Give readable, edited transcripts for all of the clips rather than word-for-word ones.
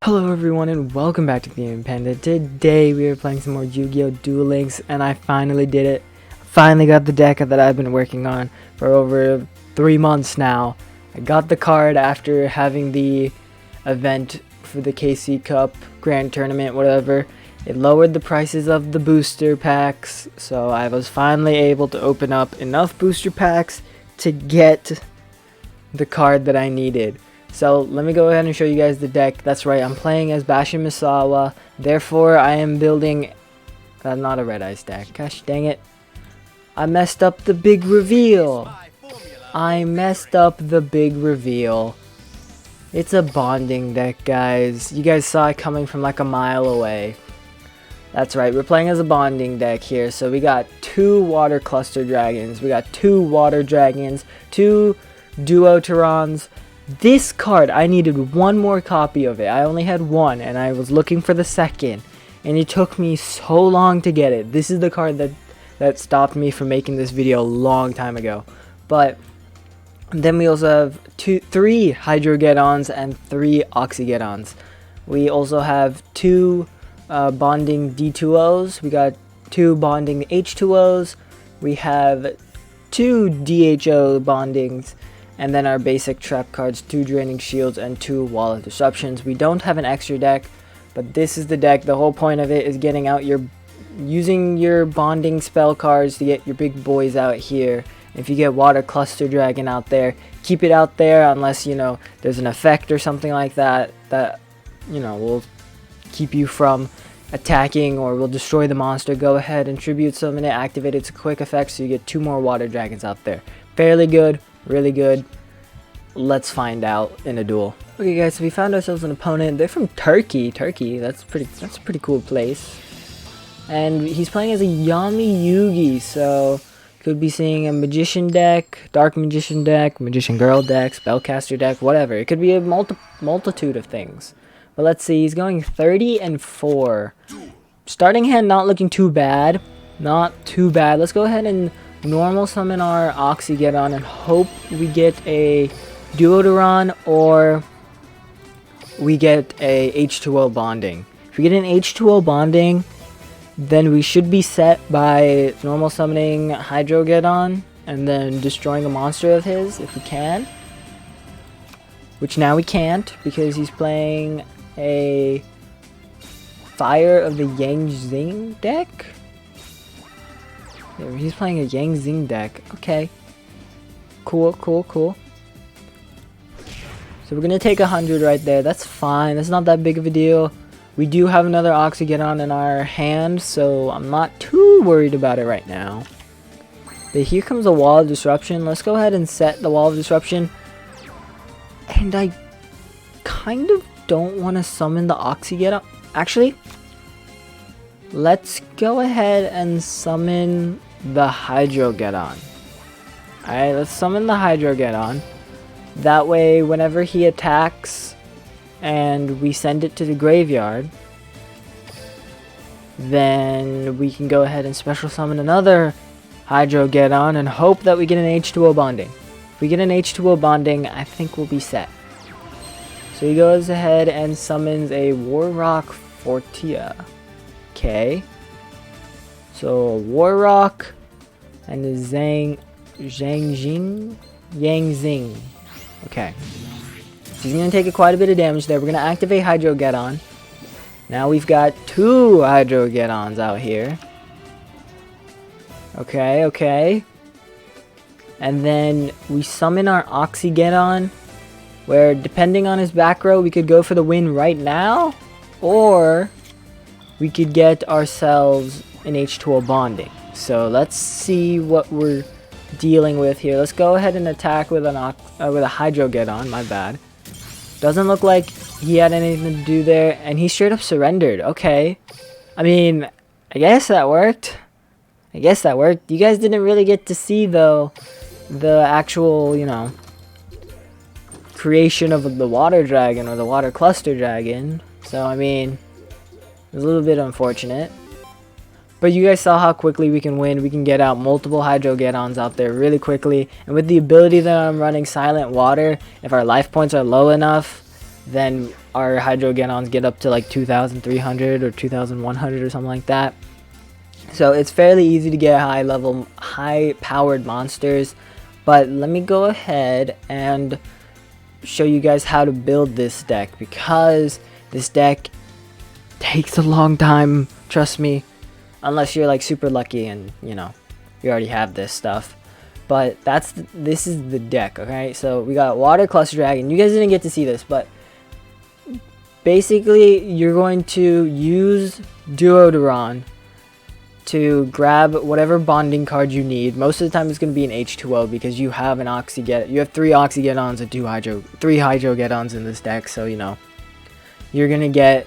Hello everyone and welcome back to Game Panda. Today we are playing some more Yu-Gi-Oh! Duel Links and I finally did it. Finally got the deck that I've been working on for over 3 months now. I got the card after having the event for the KC Cup Grand Tournament, whatever. It lowered the prices of the booster packs, so I was finally able to open up enough booster packs to get the card that I needed. So let me go ahead and show you guys the deck. That's right, I'm playing as Bashin Misawa. Therefore, I am building not a red ice deck. Gosh dang it. I messed up the big reveal. It's a bonding deck, guys. You guys saw it coming from like a mile away. That's right, we're playing as a bonding deck here. So we got 2 water cluster dragons. We got 2 water dragons, 2 duo Terrans. This card, I needed 1 more copy of it. I only had 1 and I was looking for the second. And it took me so long to get it. This is the card that stopped me from making this video a long time ago. But then we also have 3 Hydrogeddons and 3 Oxygeddons. We also have 2 bonding D2Os. We got 2 bonding H2Os. We have 2 DHO bondings. And then our basic trap cards, 2 draining shields and 2 wall of disruptions. We don't have an extra deck, but this is the deck. The whole point of it is getting out using your bonding spell cards to get your big boys out here. If you get water cluster dragon out there, keep it out there unless, you know, there's an effect or something like that you know, will keep you from attacking or will destroy the monster. Go ahead and tribute summon it, activate it. It's a quick effect, so you get 2 more water dragons out there. Fairly good. Really good. Let's find out in a duel. Okay guys, so we found ourselves an opponent. They're from Turkey. That's a pretty cool place. And he's playing as a Yami Yugi, so could be seeing a magician deck, dark magician deck, magician girl deck, spellcaster deck, whatever. It could be a multitude of things. But let's see, he's going 30 and 4. Starting hand not looking too bad. Not too bad. Let's go ahead and normal summon our Oxygeddon and hope we get a Duodoron or we get a H2O bonding. If we get an H2O bonding, then we should be set by normal summoning Hydrogeddon and then destroying a monster of his if we can. Which now we can't because he's playing a Fire of the Yang Zing deck. Yeah, he's playing a Yang Zing deck. Okay. Cool. So we're going to take 100 right there. That's fine. That's not that big of a deal. We do have another Oxygeddon in our hand, so I'm not too worried about it right now. But here comes a Wall of Disruption. Let's go ahead and set the Wall of Disruption. And I kind of don't want to summon the Oxygeddon. Actually, let's go ahead and summon the Hydrogeddon. Alright, let's summon the Hydrogeddon. That way, whenever he attacks and we send it to the graveyard, then we can go ahead and special summon another Hydrogeddon and hope that we get an H2O bonding. If we get an H2O bonding, I think we'll be set. So he goes ahead and summons a Warrock Fortia. Okay. So Warrock and the Yang Zing. Okay. So he's going to take quite a bit of damage there. We're going to activate Hydrogeddon. Now we've got 2 Hydrogeddons out here. Okay. And then we summon our Oxygeddon, where depending on his back row, we could go for the win right now, or we could get ourselves an H2O bonding. So let's see what we're dealing with here. Let's go ahead and attack with a Hydrogeddon. My bad. Doesn't look like he had anything to do there, and he straight up surrendered. Okay. I mean, I guess that worked. You guys didn't really get to see, though, the actual, you know, creation of the water dragon or the water cluster dragon. So, I mean, it was a little bit unfortunate. But you guys saw how quickly we can win. We can get out multiple Hydrogeddons out there really quickly. And with the ability that I'm running Silent Water, if our life points are low enough, then our Hydrogenons get up to like 2,300 or 2,100 or something like that. So it's fairly easy to get high powered monsters. But let me go ahead and show you guys how to build this deck, because this deck takes a long time, trust me, unless you're like super lucky and you already have this stuff. But this is the deck. Okay, so we got Water Cluster Dragon. You guys didn't get to see this, but basically you're going to use Duoderon to grab whatever bonding card you need. Most of the time it's going to be an H2O, because you have you have 3 Oxygedons and 3 Hydrogedons in this deck, so you're going to get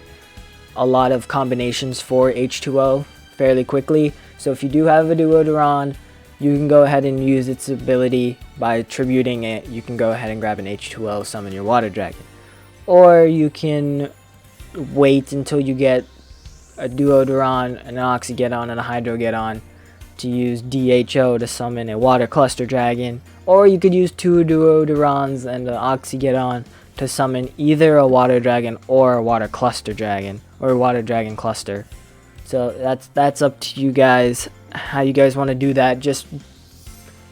a lot of combinations for H2O fairly quickly. So if you do have a Duoderon, you can go ahead and use its ability by tributing it. You can go ahead and grab an H2O, summon your Water Dragon. Or you can wait until you get a Duoderon, an Oxygedon, and a Hydrogedon to use DHO to summon a Water Cluster Dragon. Or you could use 2 Duoderons and an Oxygedon to summon either a Water Dragon or a Water Cluster Dragon, or a Water Dragon Cluster. So that's up to you guys, how you guys want to do that. Just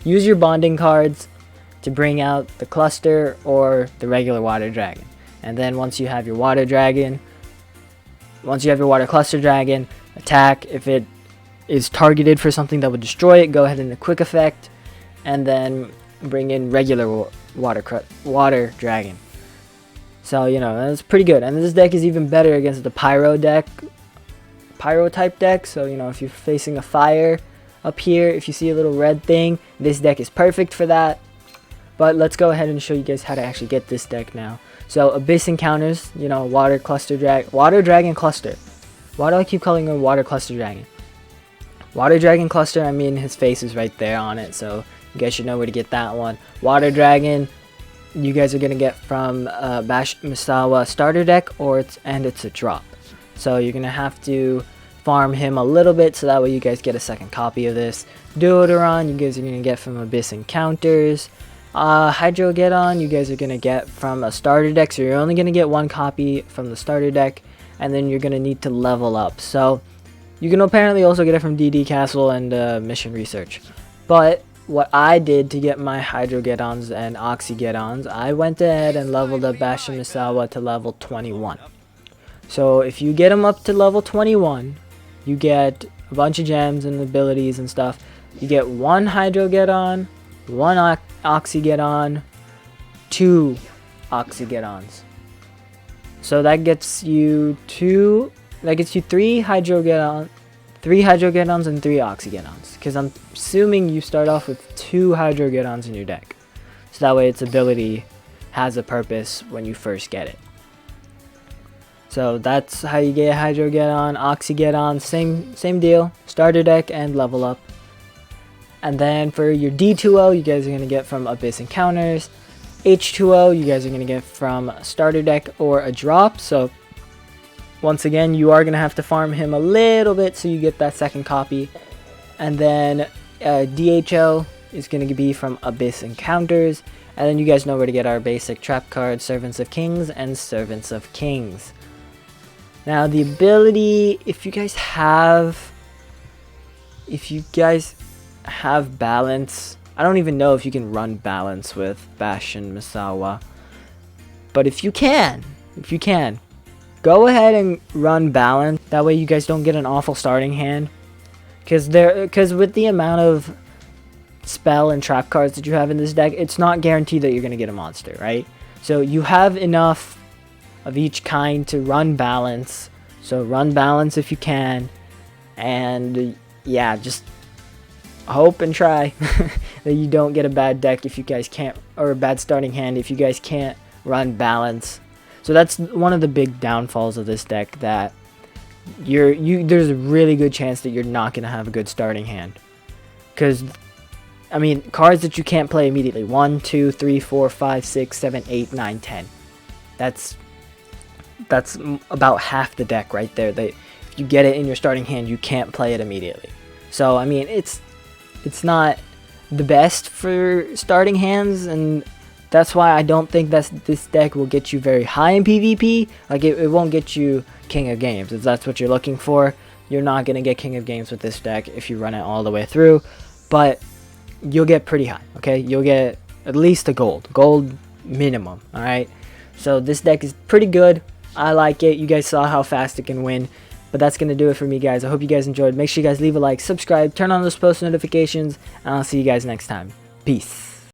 use your bonding cards to bring out the cluster or the regular Water Dragon. And then once you have your Water Cluster Dragon, attack. If it is targeted for something that would destroy it, go ahead and a quick effect, and then bring in regular Water Dragon. So that's pretty good. And this deck is even better against the Pyro type deck. So if you're facing a fire up here, if you see a little red thing, this deck is perfect for that. But let's go ahead and show you guys how to actually get this deck now. So Abyss Encounters, Water Dragon Cluster. Why do I keep calling him Water Cluster Dragon? Water Dragon Cluster, I mean his face is right there on it, so you guys should know where to get that one. Water Dragon, you guys are going to get from Bash Misawa starter deck, and it's a drop. So you're going to have to farm him a little bit, so that way you guys get a second copy of this. Duoderon, you guys are going to get from Abyss Encounters. Hydrogedon, you guys are going to get from a starter deck, so you're only going to get 1 copy from the starter deck, and then you're going to need to level up. So you can apparently also get it from DD Castle and Mission Research. But what I did to get my Hydrogedons and Oxygedons, I went ahead and leveled up Bastion Misawa to level 21. So if you get them up to level 21, you get a bunch of gems and abilities and stuff. You get 1 Hydrogedon, 1 Oxygedon, 2 Oxygedons. So that gets you 3 Hydrogedons and 3 Oxygedons, because I'm assuming you start off with 2 Hydrogedons in your deck, so that way its ability has a purpose when you first get it. So that's how you get Hydrogedon. Oxygedon, same deal, starter deck and level up. And then for your D2O, you guys are going to get from Abyss Encounters. H2O, you guys are going to get from a starter deck or a drop. So once again, you are going to have to farm him a little bit so you get that second copy. And then DHO is going to be from Abyss Encounters. And then you guys know where to get our basic trap cards, Servants of Kings and Servants of Kings. Now the ability, if you guys have balance, I don't even know if you can run balance with Bastion Misawa, but if you can, go ahead and run balance. That way you guys don't get an awful starting hand, because with the amount of spell and trap cards that you have in this deck, it's not guaranteed that you're going to get a monster, right? So you have enough of each kind to run balance, so run balance if you can, and yeah, just hope and try that you don't get a bad deck if you guys can't, or a bad starting hand if you guys can't run balance. So that's one of the big downfalls of this deck, that there's a really good chance that you're not going to have a good starting hand, because I mean, cards that you can't play immediately, 1, 2, 3, 4, 5, 6, 7, 8, 9, 10. That's about half the deck right there. If you get it in your starting hand, you can't play it immediately. So I mean, it's not the best for starting hands, and That's why I don't think this deck will get you very high in PvP. Like, it won't get you King of Games. If that's what you're looking for, you're not going to get King of Games with this deck if you run it all the way through. But you'll get pretty high, okay? You'll get at least a gold minimum, alright? So this deck is pretty good. I like it. You guys saw how fast it can win. But that's going to do it for me, guys. I hope you guys enjoyed. Make sure you guys leave a like, subscribe, turn on those post notifications, and I'll see you guys next time. Peace.